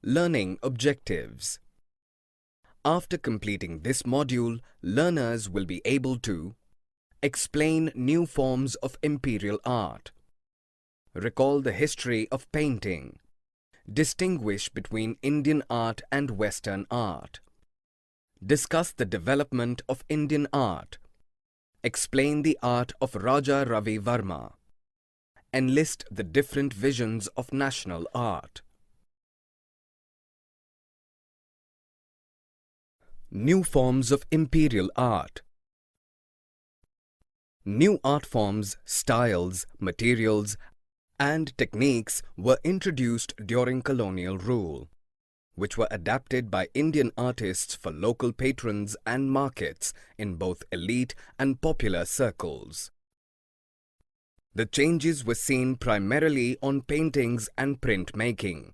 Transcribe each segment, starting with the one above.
Learning objectives. After completing this module, learners will be able to explain new forms of imperial art, recall the history of painting, distinguish between Indian art and Western art, discuss the development of Indian art, explain the art of Raja Ravi Varma, enlist the different visions of national art. New forms of imperial art. New art forms, styles, materials, and techniques were introduced during colonial rule, which were adapted by Indian artists for local patrons and markets in both elite and popular circles. The changes were seen primarily on paintings and printmaking.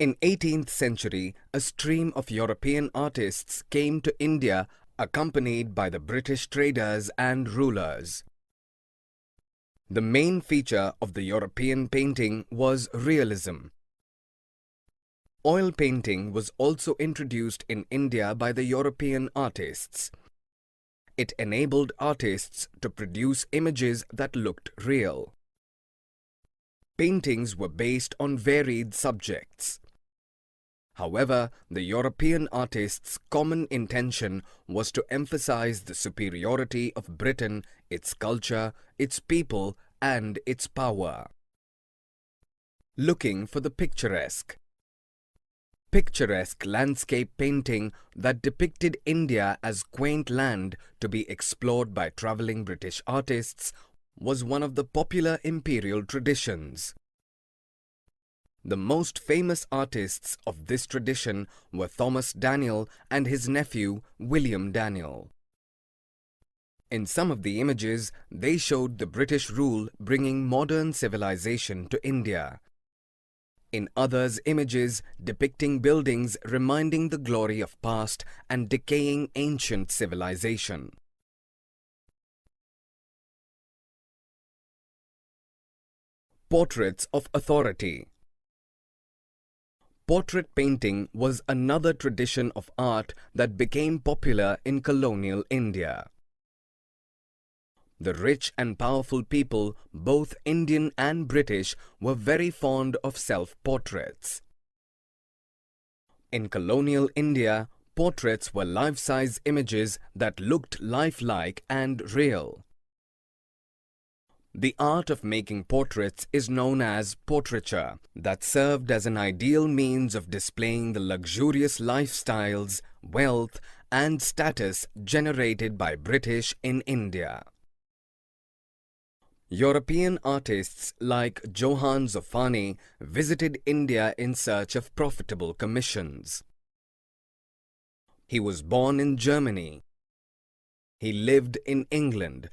In 18th century, a stream of European artists came to India accompanied by the British traders and rulers. The main feature of the European painting was realism. Oil painting was also introduced in India by the European artists. It enabled artists to produce images that looked real. Paintings were based on varied subjects. However, the European artists' common intention was to emphasize the superiority of Britain, its culture, its people, and its power. Looking for the picturesque. Picturesque landscape painting that depicted India as quaint land to be explored by travelling British artists was one of the popular imperial traditions. The most famous artists of this tradition were Thomas Daniel and his nephew William Daniel. In some of the images, they showed the British rule bringing modern civilization to India. In others, images depicting buildings reminding the glory of past and decaying ancient civilization. Portraits of authority. Portrait painting was another tradition of art that became popular in colonial India. The rich and powerful people, both Indian and British, were very fond of self-portraits. In colonial India, portraits were life-size images that looked lifelike and real. The art of making portraits is known as portraiture, that served as an ideal means of displaying the luxurious lifestyles, wealth, and status generated by British in India. European artists like Johann Zoffany visited India in search of profitable commissions. He was born in Germany. He lived in England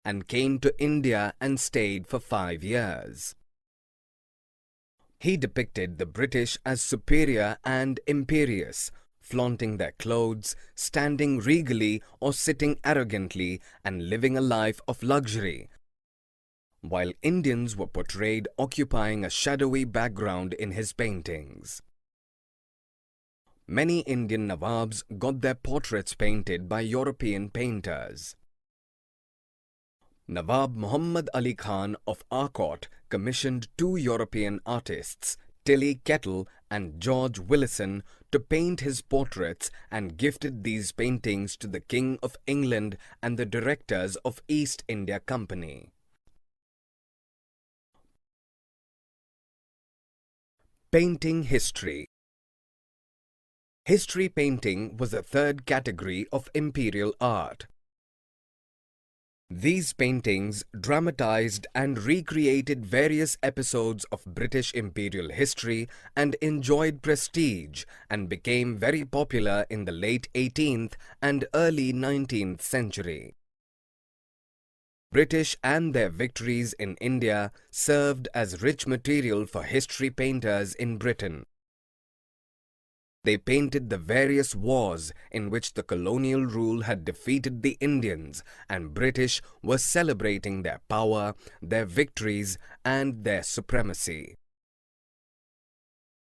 and came to India and stayed for 5 years. He depicted the British as superior and imperious, flaunting their clothes, standing regally or sitting arrogantly and living a life of luxury, while Indians were portrayed occupying a shadowy background in his paintings. Many Indian Nawabs got their portraits painted by European painters. Nawab Muhammad Ali Khan of Arcot commissioned 2 European artists, Tilly Kettle and George Willison, to paint his portraits and gifted these paintings to the King of England and the directors of East India Company. Painting history. History painting was a third category of imperial art. These paintings dramatized and recreated various episodes of British imperial history and enjoyed prestige and became very popular in the late 18th and early 19th century. British and their victories in India served as rich material for history painters in Britain. They painted the various wars in which the colonial rule had defeated the Indians, and British were celebrating their power, their victories, and their supremacy.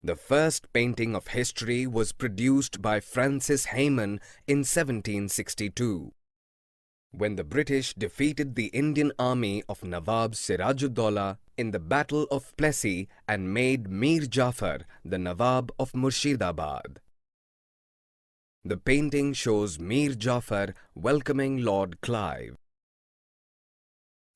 The first painting of history was produced by Francis Hayman in 1762. When the British defeated the Indian army of Nawab Sirajuddaulah in the Battle of Plassey and made Mir Jafar the Nawab of Murshidabad. The painting shows Mir Jafar welcoming Lord Clive.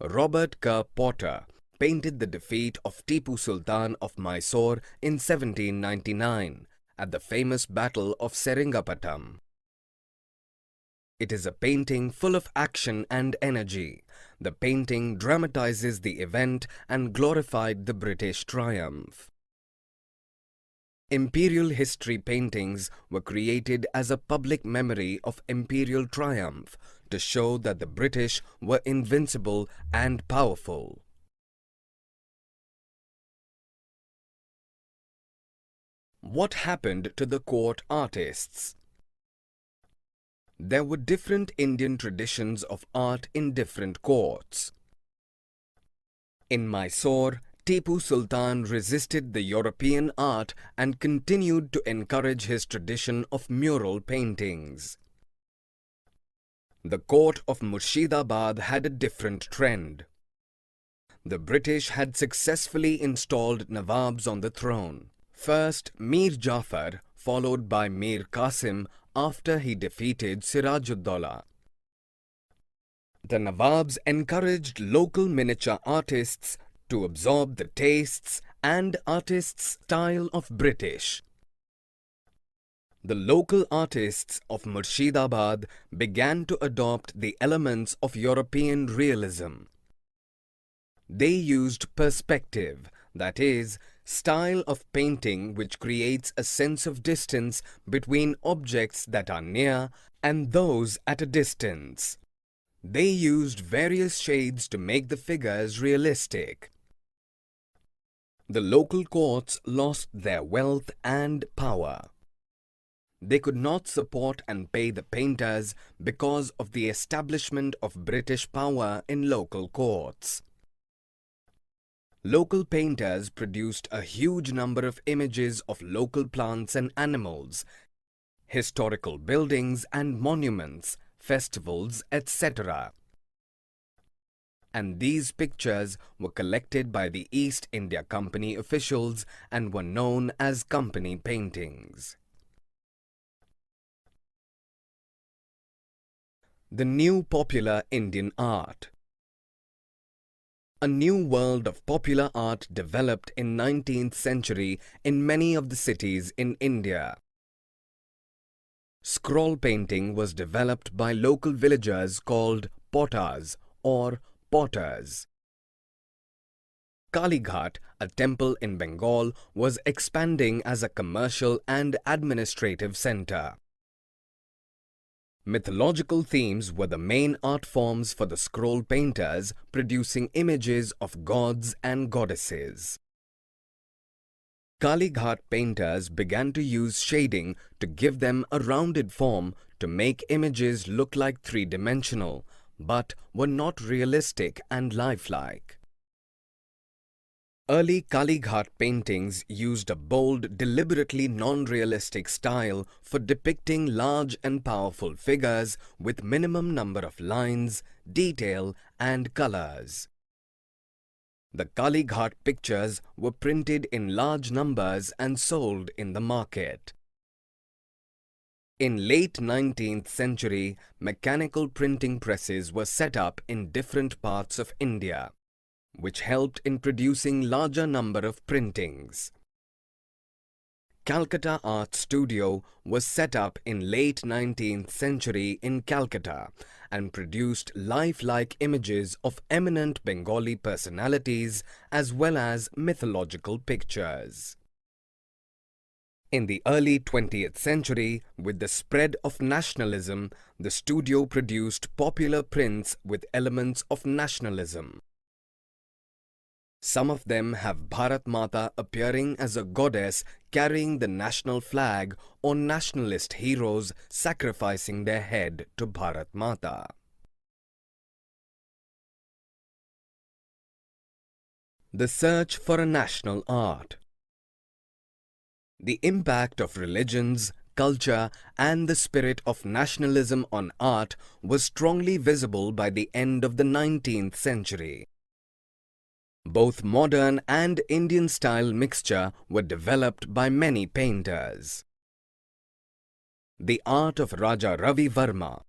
Robert Kerr Potter painted the defeat of Tipu Sultan of Mysore in 1799 at the famous Battle of Seringapatam. It is a painting full of action and energy. The painting dramatizes the event and glorified the British triumph. Imperial history paintings were created as a public memory of imperial triumph to show that the British were invincible and powerful. What happened to the court artists? There were different Indian traditions of art in different courts. In Mysore, Tipu Sultan resisted the European art and continued to encourage his tradition of mural paintings. The court of Murshidabad had a different trend. The British had successfully installed Nawabs on the throne. First Mir Jafar, followed by Mir Qasim after he defeated Sirajuddaulah. The Nawabs encouraged local miniature artists to absorb the tastes and artists' style of British. The local artists of Murshidabad began to adopt the elements of European realism. They used perspective, that is, style of painting which creates a sense of distance between objects that are near and those at a distance. They used various shades to make the figures realistic. The local courts lost their wealth and power. They could not support and pay the painters because of the establishment of British power in local courts. Local painters produced a huge number of images of local plants and animals, historical buildings and monuments, festivals, etc. And these pictures were collected by the East India Company officials and were known as company paintings. The new popular Indian art. A new world of popular art developed in 19th century in many of the cities in India. Scroll painting was developed by local villagers called potters or potters. Kalighat, a temple in Bengal, was expanding as a commercial and administrative center. Mythological themes were the main art forms for the scroll painters, producing images of gods and goddesses. Kalighat painters began to use shading to give them a rounded form to make images look like three-dimensional, but were not realistic and lifelike. Early Kalighat paintings used a bold, deliberately non-realistic style for depicting large and powerful figures with minimum number of lines, detail and colors. The Kalighat pictures were printed in large numbers and sold in the market. In late 19th century, mechanical printing presses were set up in different parts of India, which helped in producing larger number of printings. Calcutta Art Studio was set up in late 19th century in Calcutta and produced lifelike images of eminent Bengali personalities as well as mythological pictures. In the early 20th century, with the spread of nationalism, the studio produced popular prints with elements of nationalism. Some of them have Bharat Mata appearing as a goddess carrying the national flag or nationalist heroes sacrificing their head to Bharat Mata. The search for a national art. The impact of religions, culture, and the spirit of nationalism on art was strongly visible by the end of the 19th century. Both modern and Indian style mixture were developed by many painters. The art of Raja Ravi Varma.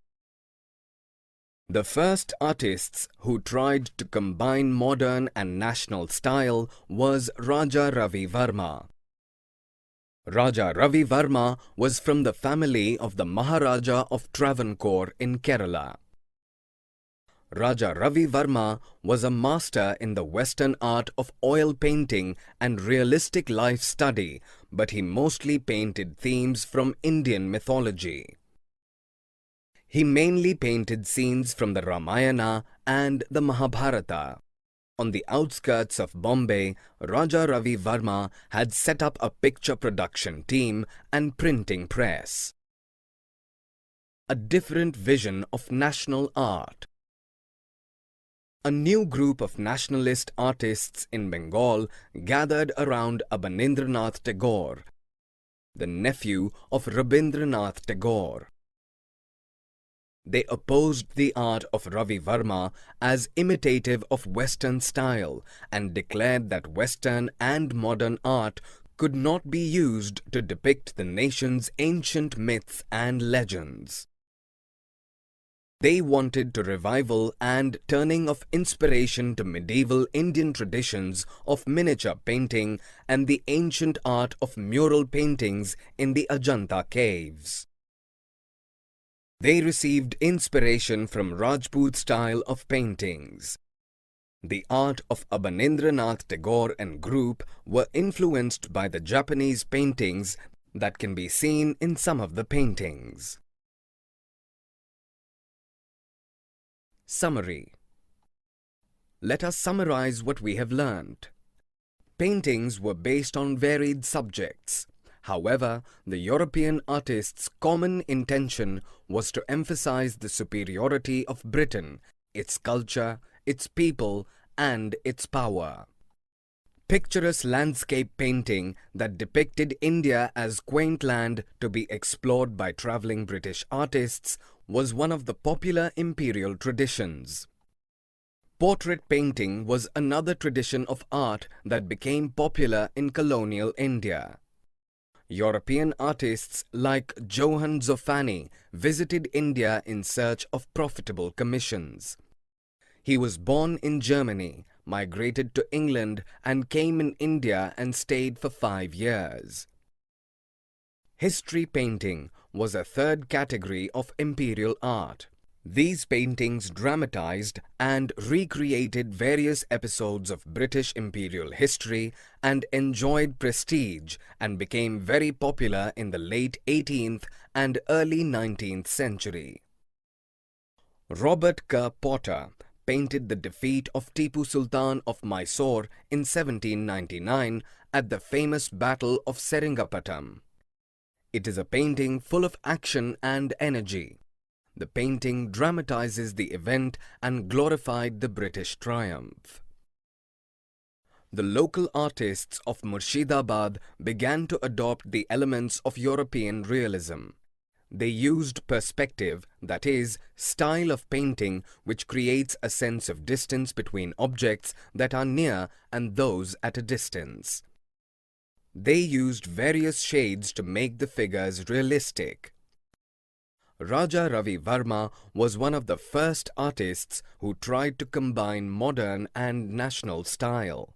The first artists who tried to combine modern and national style was Raja Ravi Varma. Raja Ravi Varma was from the family of the Maharaja of Travancore in Kerala. Raja Ravi Varma was a master in the Western art of oil painting and realistic life study, but he mostly painted themes from Indian mythology. He mainly painted scenes from the Ramayana and the Mahabharata. On the outskirts of Bombay, Raja Ravi Varma had set up a picture production team and printing press. A different vision of national art. A new group of nationalist artists in Bengal gathered around Abanindranath Tagore, the nephew of Rabindranath Tagore. They opposed the art of Ravi Varma as imitative of Western style and declared that Western and modern art could not be used to depict the nation's ancient myths and legends. They wanted to revival and turning of inspiration to medieval Indian traditions of miniature painting and the ancient art of mural paintings in the Ajanta caves. They received inspiration from Rajput style of paintings. The art of Abanindranath Tagore and group were influenced by the Japanese paintings that can be seen in some of the paintings. Summary. Let us summarize what we have learned. Paintings were based on varied subjects. However, the European artists' common intention was to emphasize the superiority of Britain, its culture, its people, and its power. Picturesque landscape painting that depicted India as quaint land to be explored by traveling British artists was one of the popular imperial traditions. Portrait painting was another tradition of art that became popular in colonial India. European artists like Johann Zoffany visited India in search of profitable commissions. He was born in Germany, migrated to England, and came in India and stayed for 5 years. History painting was a third category of imperial art. These paintings dramatized and recreated various episodes of British imperial history and enjoyed prestige and became very popular in the late 18th and early 19th century. Robert Kerr Potter painted the defeat of Tipu Sultan of Mysore in 1799 at the famous Battle of Seringapatam. It is a painting full of action and energy. The painting dramatizes the event and glorified the British triumph. The local artists of Murshidabad began to adopt the elements of European realism. They used perspective, that is, style of painting which creates a sense of distance between objects that are near and those at a distance. They used various shades to make the figures realistic. Raja Ravi Varma was one of the first artists who tried to combine modern and national style.